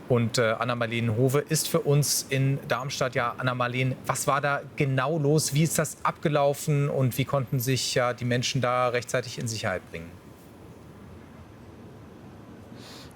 Und Anna-Marleen Hove ist für uns in Darmstadt. Ja, Anna-Marleen, was war da genau los? Wie ist das abgelaufen und wie konnten sich ja die Menschen da rechtzeitig in Sicherheit bringen?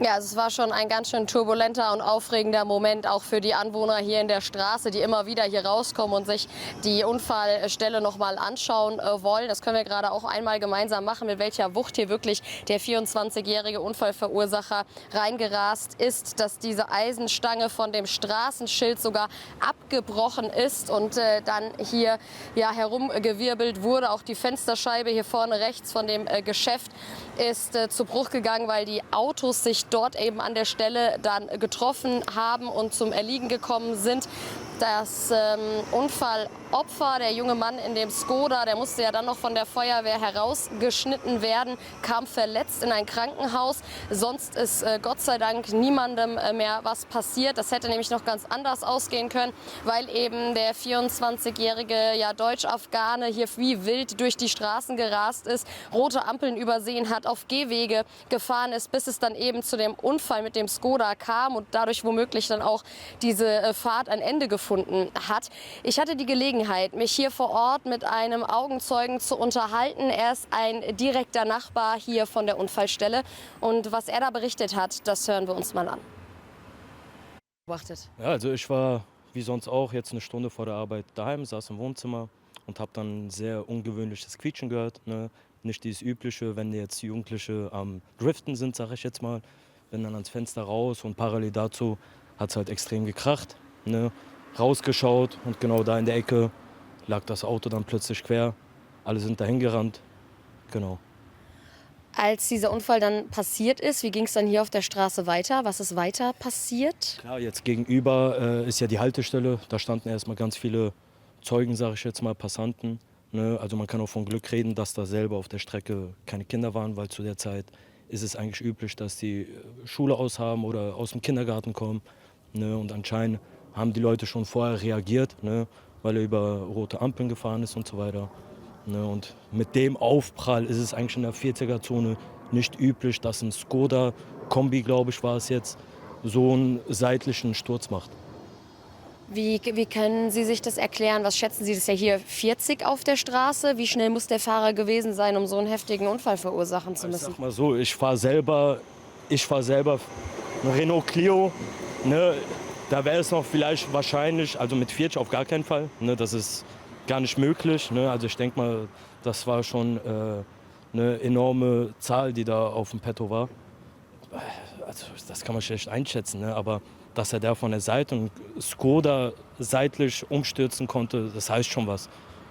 Ja, also es war schon ein ganz schön turbulenter und aufregender Moment, auch für die Anwohner hier in der Straße, die immer wieder hier rauskommen und sich die Unfallstelle noch mal anschauen wollen. Das können wir gerade auch einmal gemeinsam machen, mit welcher Wucht hier wirklich der 24-jährige Unfallverursacher reingerast ist, dass diese Eisenstange von dem Straßenschild sogar abgebrochen ist und dann hier ja, herumgewirbelt wurde. Auch die Fensterscheibe hier vorne rechts von dem Geschäft ist zu Bruch gegangen, weil die Autos sich dort eben an der Stelle dann getroffen haben und zum Erliegen gekommen sind. Das Unfallopfer, der junge Mann in dem Skoda, der musste ja dann noch von der Feuerwehr herausgeschnitten werden, kam verletzt in ein Krankenhaus. Sonst ist Gott sei Dank niemandem mehr was passiert. Das hätte nämlich noch ganz anders ausgehen können, weil eben der 24-jährige ja, Deutsch-Afghane hier wie wild durch die Straßen gerast ist, rote Ampeln übersehen hat, auf Gehwege gefahren ist, bis es dann eben zu dem Unfall mit dem Skoda kam und dadurch womöglich dann auch diese Fahrt ein Ende gefunden hat. Ich hatte die Gelegenheit, mich hier vor Ort mit einem Augenzeugen zu unterhalten. Er ist ein direkter Nachbar hier von der Unfallstelle. Und was er da berichtet hat, das hören wir uns mal an. Ja, also ich war wie sonst auch jetzt eine Stunde vor der Arbeit daheim, saß im Wohnzimmer und habe dann ein sehr ungewöhnliches Quietschen gehört. Ne? Nicht dieses übliche, wenn jetzt Jugendliche am Driften sind, sage ich jetzt mal. Bin dann ans Fenster raus und parallel dazu hat es halt extrem gekracht. Ne? Rausgeschaut und genau da in der Ecke lag das Auto dann plötzlich quer. Alle sind dahin gerannt. Genau. Als dieser Unfall dann passiert ist, wie ging es dann hier auf der Straße weiter? Was ist weiter passiert? Klar, jetzt gegenüber ist ja die Haltestelle. Da standen erstmal ganz viele Zeugen, sage ich jetzt mal, Passanten. Ne? Also man kann auch von Glück reden, dass da selber auf der Strecke keine Kinder waren, weil zu der Zeit ist es eigentlich üblich, dass die Schule aushaben oder aus dem Kindergarten kommen. Ne? Und anscheinend haben die Leute schon vorher reagiert, ne? Weil er über rote Ampeln gefahren ist und so weiter. Ne? Und mit dem Aufprall ist es eigentlich in der 40er-Zone nicht üblich, dass ein Skoda-Kombi, glaube ich, war es jetzt, so einen seitlichen Sturz macht. Wie können Sie sich das erklären? Was schätzen Sie, das ist ja hier 40 auf der Straße. Wie schnell muss der Fahrer gewesen sein, um so einen heftigen Unfall verursachen zu Ich müssen? sag mal so, ich fahre selber einen Renault Clio. Ne? Da wäre es noch vielleicht wahrscheinlich, also mit 40 auf gar keinen Fall. Ne? Das ist gar nicht möglich. Ne? Also ich denke mal, das war schon eine enorme Zahl, die da auf dem Petto war. Also das kann man schlecht einschätzen, ne? Aber dass er da von der Seite und Skoda seitlich umstürzen konnte, das heißt schon was.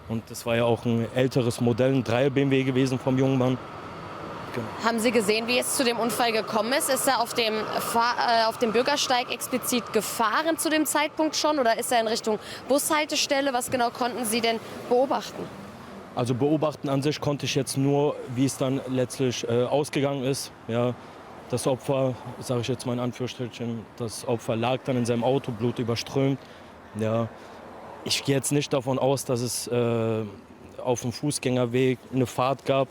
Und das war ja auch ein älteres Modell, ein 3er BMW gewesen vom jungen Mann. Genau. Haben Sie gesehen, wie es zu dem Unfall gekommen ist? Ist er auf dem Bürgersteig explizit gefahren zu dem Zeitpunkt schon oder ist er in Richtung Bushaltestelle? Was genau konnten Sie denn beobachten? Also beobachten an sich konnte ich jetzt nur, wie es dann letztlich ausgegangen ist. Ja, das Opfer, sage ich jetzt mal in Anführungsstrichen, das Opfer lag dann in seinem Auto, blutüberströmt. Ja, ich gehe jetzt nicht davon aus, dass es auf dem Fußgängerweg eine Fahrt gab.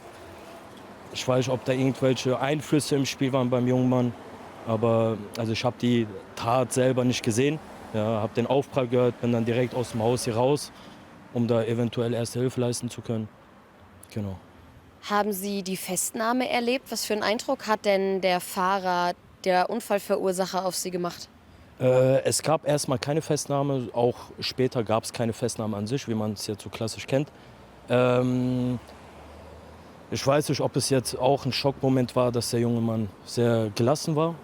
Ich weiß nicht, ob da irgendwelche Einflüsse im Spiel waren beim jungen Mann. Aber also ich habe die Tat selber nicht gesehen. Ja, habe den Aufprall gehört, bin dann direkt aus dem Haus hier raus, um da eventuell Erste Hilfe leisten zu können. Genau. Haben Sie die Festnahme erlebt? Was für einen Eindruck hat denn der Fahrer, der Unfallverursacher, auf Sie gemacht? Es gab erstmal keine Festnahme, auch später gab es keine Festnahme an sich, wie man es jetzt so klassisch kennt. Ich weiß nicht, ob es jetzt auch ein Schockmoment war, dass der junge Mann sehr gelassen war.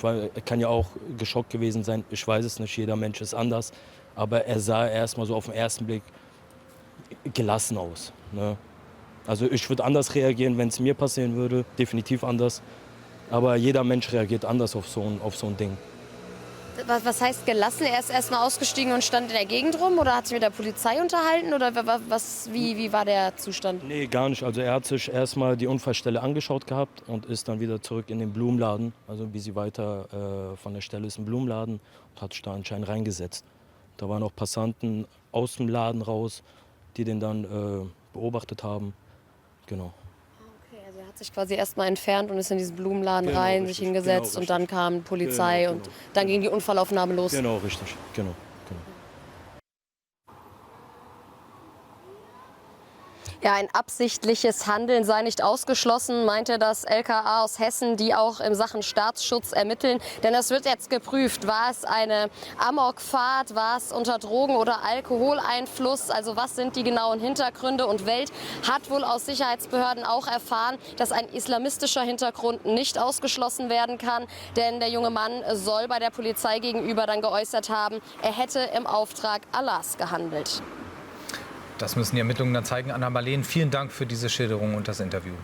Er kann ja auch geschockt gewesen sein, ich weiß es nicht, jeder Mensch ist anders. Aber er sah erstmal so auf den ersten Blick gelassen aus. Ne? Also ich würde anders reagieren, wenn es mir passieren würde, definitiv anders. Aber jeder Mensch reagiert anders auf so ein Ding. Was heißt gelassen? Er ist erst mal ausgestiegen und stand in der Gegend rum oder hat sich mit der Polizei unterhalten oder wie war der Zustand? Nee, gar nicht. Also er hat sich erstmal die Unfallstelle angeschaut gehabt und ist dann wieder zurück in den Blumenladen. Also ein bisschen weiter von der Stelle ist ein Blumenladen und hat sich da anscheinend reingesetzt. Da waren auch Passanten aus dem Laden raus, die den dann beobachtet haben. Genau. Okay, also er hat hat sich quasi erstmal entfernt und ist in diesen Blumenladen Genau, rein, richtig, sich hingesetzt genau, und dann kam Polizei Genau, und genau. dann ging die Unfallaufnahme los. Genau, richtig, genau. Ja, ein absichtliches Handeln sei nicht ausgeschlossen, meinte das LKA aus Hessen, die auch in Sachen Staatsschutz ermitteln. Denn es wird jetzt geprüft, war es eine Amokfahrt, war es unter Drogen- oder Alkoholeinfluss, also was sind die genauen Hintergründe. Und Welt hat wohl aus Sicherheitsbehörden auch erfahren, dass ein islamistischer Hintergrund nicht ausgeschlossen werden kann. Denn der junge Mann soll bei der Polizei gegenüber dann geäußert haben, er hätte im Auftrag Allahs gehandelt. Das müssen die Ermittlungen dann zeigen. Anna Marleen, vielen Dank für diese Schilderung und das Interview.